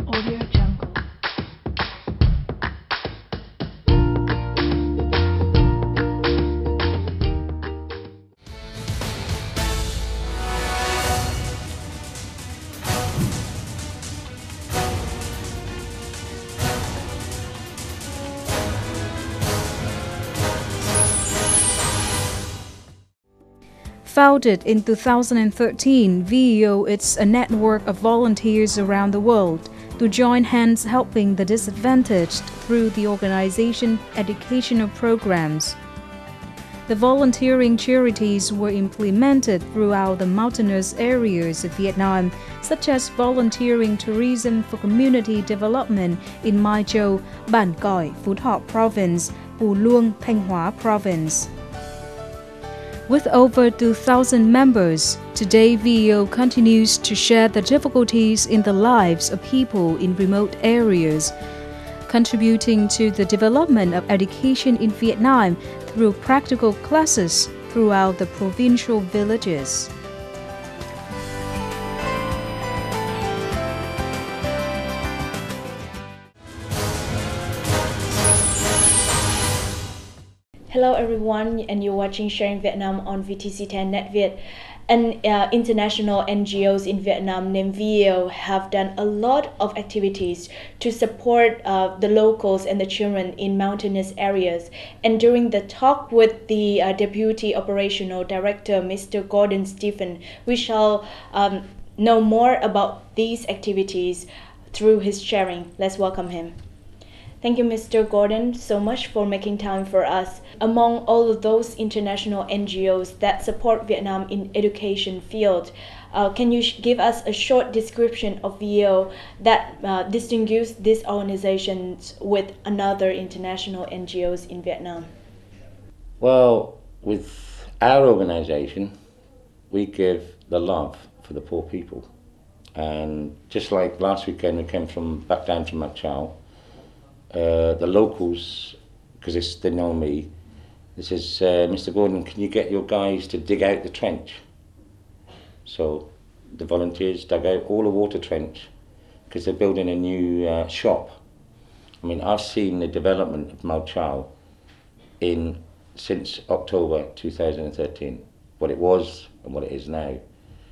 Audio Jungle. Founded in 2013, V.E.O is a network of volunteers around the world to join hands helping the disadvantaged through the organization educational programs. The volunteering charities were implemented throughout the mountainous areas of Vietnam, such as volunteering tourism for community development in Mai Châu, Bản Cỏi, Phú Thọ Province, Pù Luông, Thanh Hóa Province. With over 2,000 members, today V.E.O continues to share the difficulties in the lives of people in remote areas, contributing to the development of education in Vietnam through practical classes throughout the provincial villages. Hello everyone, and you're watching Sharing Vietnam on VTC10 NetViet. And international NGOs in Vietnam named V.E.O have done a lot of activities to support the locals and the children in mountainous areas. And during the talk with the Deputy Operational Director, Mr. Gordon Stephen, we shall know more about these activities through his sharing. Let's welcome him. Thank you, Mr. Gordon, so much for making time for us. Among all of those international NGOs that support Vietnam in education field, can you give us a short description of V.E.O that distinguishes these organizations with another international NGOs in Vietnam? Well, with our organization, we give the love for the poor people. And just like last weekend, we came back down from Mai Châu. The locals, because they know me, they says, Mr. Gordon, can you get your guys to dig out the trench? So the volunteers dug out all the water trench because they're building a new shop. I mean, I've seen the development of Mai Châu since October 2013, what it was and what it is now.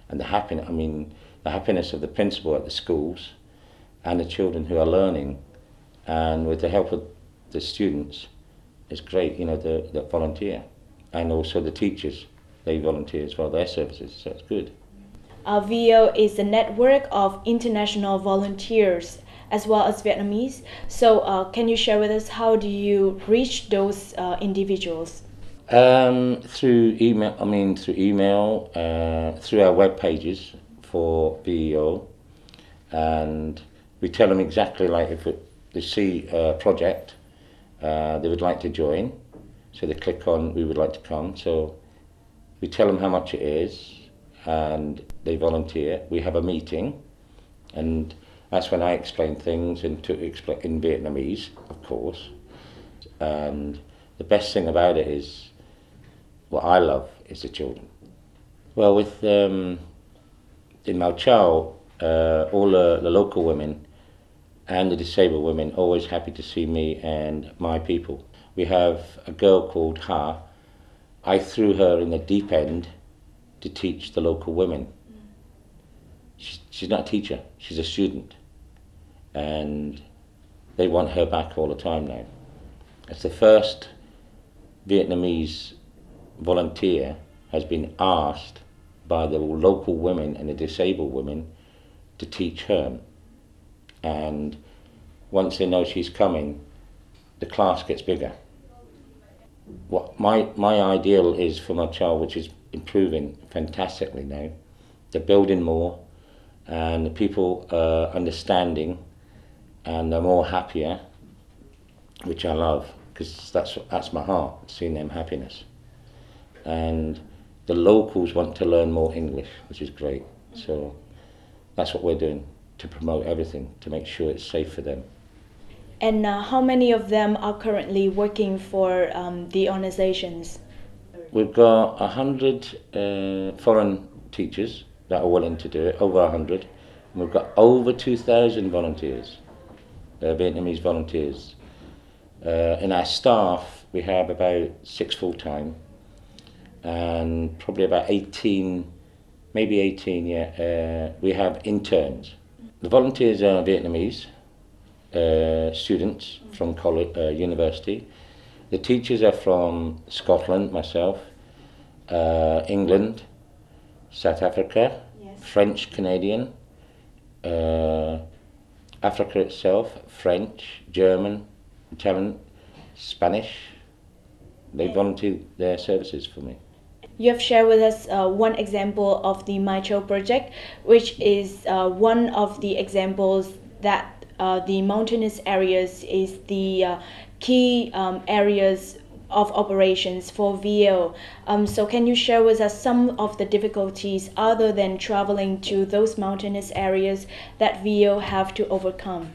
And the happiness of the principal at the schools and the children who are learning, and with the help of the students, it's great, the volunteer. And also the teachers, they volunteer as well, their services, so it's good. V.E.O is a network of international volunteers as well as Vietnamese. So can you share with us, how do you reach those individuals? Through email, through our web pages for V.E.O, and we tell them exactly, like if they see a project they would like to join, so they click on we would like to come, so we tell them how much it is and they volunteer. We have a meeting, and that's when I explain things in Vietnamese, of course. And the best thing about it is, what I love is the children. Well, with in Mai Châu, all the local women and the disabled women always happy to see me and my people. We have a girl called Ha. I threw her in the deep end to teach the local women. She's not a teacher, she's a student. And they want her back all the time now. It's the first Vietnamese volunteer has been asked by the local women and the disabled women to teach her. And once they know she's coming, the class gets bigger. What my ideal is for my child, which is improving fantastically now, they're building more, and the people are understanding, and they're more happier, which I love, because that's my heart, seeing them happiness. And the locals want to learn more English, which is great. So that's what we're doing, to promote everything, to make sure it's safe for them. And how many of them are currently working for the organizations? We've got 100 foreign teachers that are willing to do it, over 100. And we've got over 2,000 volunteers, Vietnamese volunteers. In our staff, we have about 6 full-time and probably about 18, maybe 18, we have interns. The volunteers are Vietnamese students from college, university. The teachers are from Scotland, myself, England, South Africa, yes. French, Canadian, Africa itself, French, German, Italian, Spanish. They volunteer their services for me. You have shared with us one example of the V.E.O project, which is one of the examples that the mountainous areas is the key areas of operations for V.E.O. So can you share with us some of the difficulties other than traveling to those mountainous areas that V.E.O have to overcome?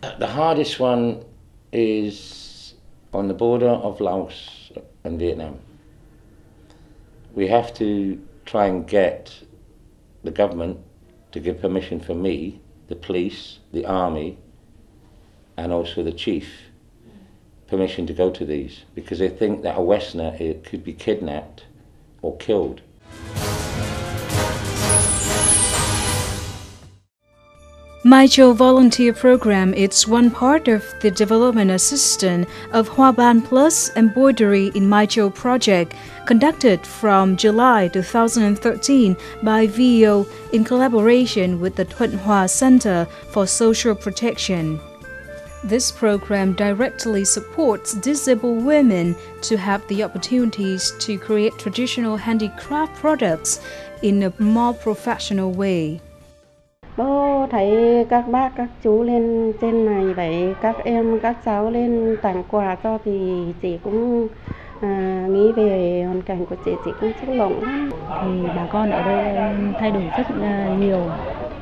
The hardest one is on the border of Laos and Vietnam. We have to try and get the government to give permission for me, the police, the army, and also the chief, permission to go to these, because they think that a Westerner could be kidnapped or killed. V.E.O volunteer program is one part of the development assistance of Hoa Ban Plus embroidery in V.E.O project, conducted from July 2013 by V.E.O in collaboration with the Thuận Hoa Center for Social Protection. This program directly supports disabled women to have the opportunities to create traditional handicraft products in a more professional way. Bố thấy các bác, các chú lên trên này vậy, các em, các cháu lên tặng quà cho thì chị cũng nghĩ về hoàn cảnh của chị cũng xúc động lắm. Thì bà con ở đây thay đổi rất nhiều,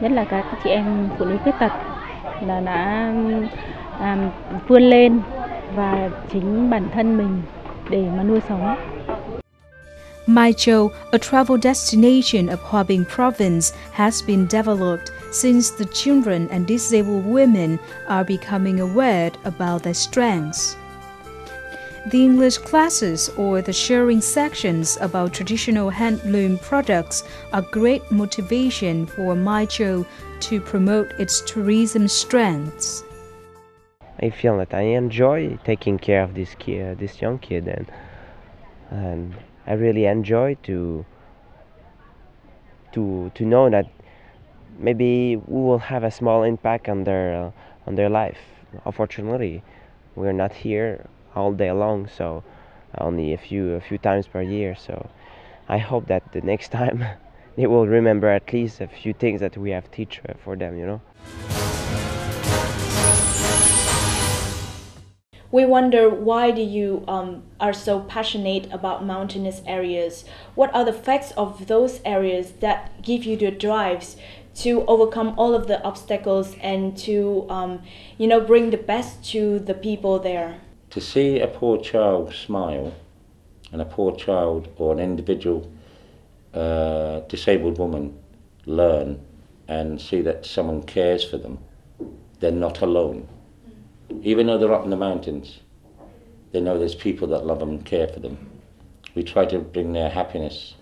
nhất là các chị em phụ nữ khuyết tật là đã vươn lên và chính bản thân mình để mà nuôi sống. V.E.O, a travel destination of Hoa Binh Province, has been developed since the children and disabled women are becoming aware about their strengths. The English classes or the sharing sections about traditional handloom products are great motivation for V.E.O to promote its tourism strengths. I feel that I enjoy taking care of this young kid, and I really enjoy to know that maybe we will have a small impact on their life. Unfortunately, we're not here all day long, so only a few times per year. So I hope that the next time they will remember at least a few things that we have teach for them, you know. We wonder, why do you are so passionate about mountainous areas? What are the facts of those areas that give you the drives to overcome all of the obstacles and to bring the best to the people there? To see a poor child smile, and a poor child or an individual disabled woman learn and see that someone cares for them, they're not alone. Even though they're up in the mountains, they know there's people that love them and care for them. We try to bring their happiness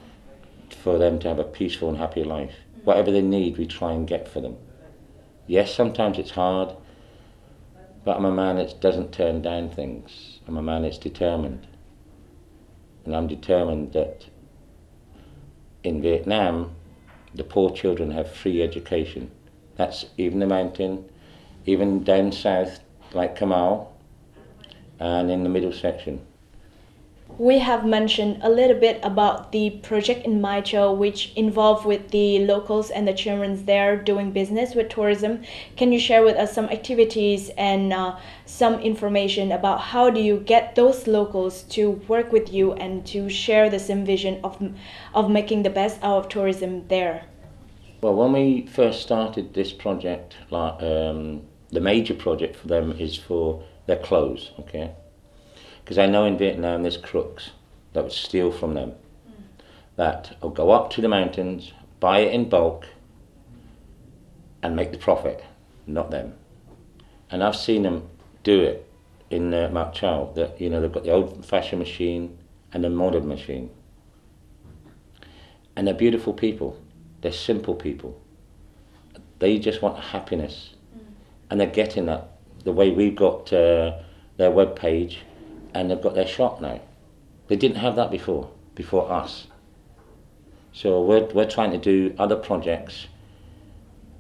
for them to have a peaceful and happy life. Whatever they need, we try and get for them. Yes, sometimes it's hard, but I'm a man that doesn't turn down things. I'm a man that's determined. And I'm determined that in Vietnam, the poor children have free education. That's even the mountain, even down south, like Kamal, and in the middle section. We have mentioned a little bit about the project in V.E.O, which involved with the locals and the children there doing business with tourism. Can you share with us some activities and some information about how do you get those locals to work with you and to share the same vision of making the best out of tourism there? Well, when we first started this project the major project for them is for their clothes, okay? Because I know in Vietnam there's crooks that would steal from them, that will go up to the mountains, buy it in bulk, and make the profit, not them. And I've seen them do it in Mộc Châu. That, you know, they've got the old-fashioned machine and the modern machine. And they're beautiful people. They're simple people. They just want happiness. And they're getting that the way we've got their web page, and they've got their shop now. They didn't have that before us. So we're trying to do other projects.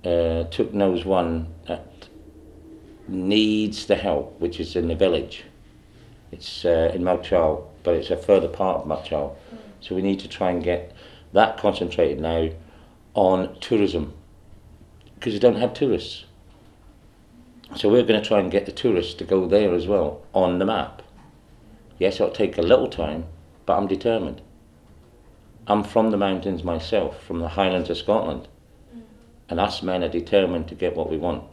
Tuk knows one that needs the help, which is in the village. It's in Mộc Châu, but it's a further part of Mộc Châu. So we need to try and get that concentrated now on tourism, because you don't have tourists. So we're going to try and get the tourists to go there as well, on the map. Yes, it'll take a little time, but I'm determined. I'm from the mountains myself, from the Highlands of Scotland. And us men are determined to get what we want,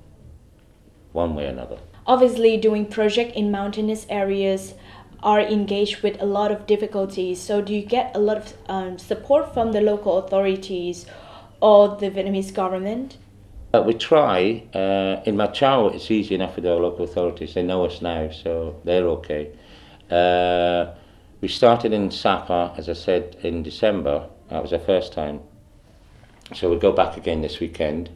one way or another. Obviously, doing projects in mountainous areas are engaged with a lot of difficulties. So do you get a lot of support from the local authorities or the Vietnamese government? We try. In Mộc Châu, it's easy enough with our local authorities. They know us now, so they're okay. We started in Sapa, as I said, in December. That was our first time. So we'll go back again this weekend.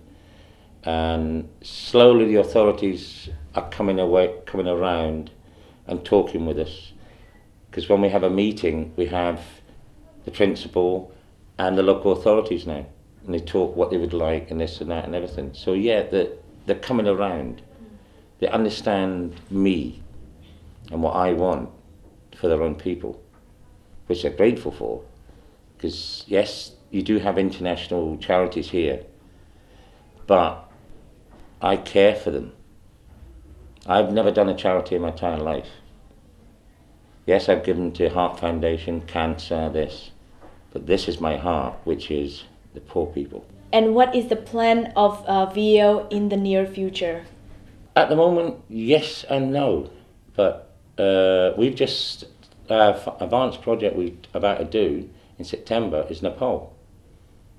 And slowly the authorities are coming around and talking with us. Because when we have a meeting, we have the principal and the local authorities now. And they talk what they would like and this and that and everything. So yeah, they're coming around. They understand me and what I want for their own people, which they're grateful for. Because yes, you do have international charities here, but I care for them. I've never done a charity in my entire life. Yes, I've given to Heart Foundation, cancer, this. But this is my heart, which is the poor people. And what is the plan of V.E.O in the near future? At the moment, yes and no. But we've just, advanced project we're about to do in September is Nepal.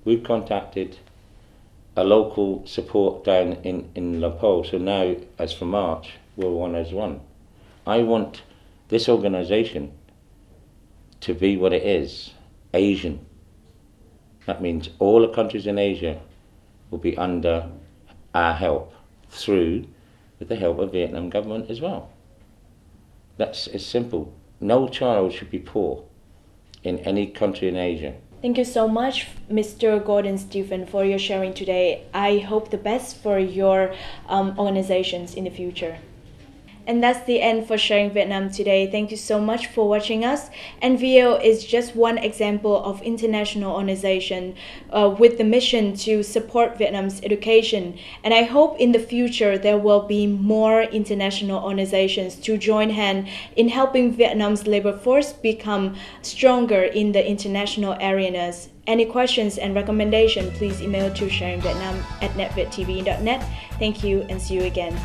We've contacted a local support down in Nepal. So now, as for March, we're one as one. I want this organisation to be what it is, Asian. That means all the countries in Asia will be under our help, with the help of Vietnam government as well. That's as simple. No child should be poor in any country in Asia. Thank you so much, Mr. Gordon Stephen, for your sharing today. I hope the best for your organizations in the future. And that's the end for Sharing Vietnam today. Thank you so much for watching us. And V.E.O is just one example of international organization with the mission to support Vietnam's education. And I hope in the future there will be more international organizations to join hands in helping Vietnam's labor force become stronger in the international arenas. Any questions and recommendations, please email to sharingvietnam@netvittv.net. Thank you and see you again.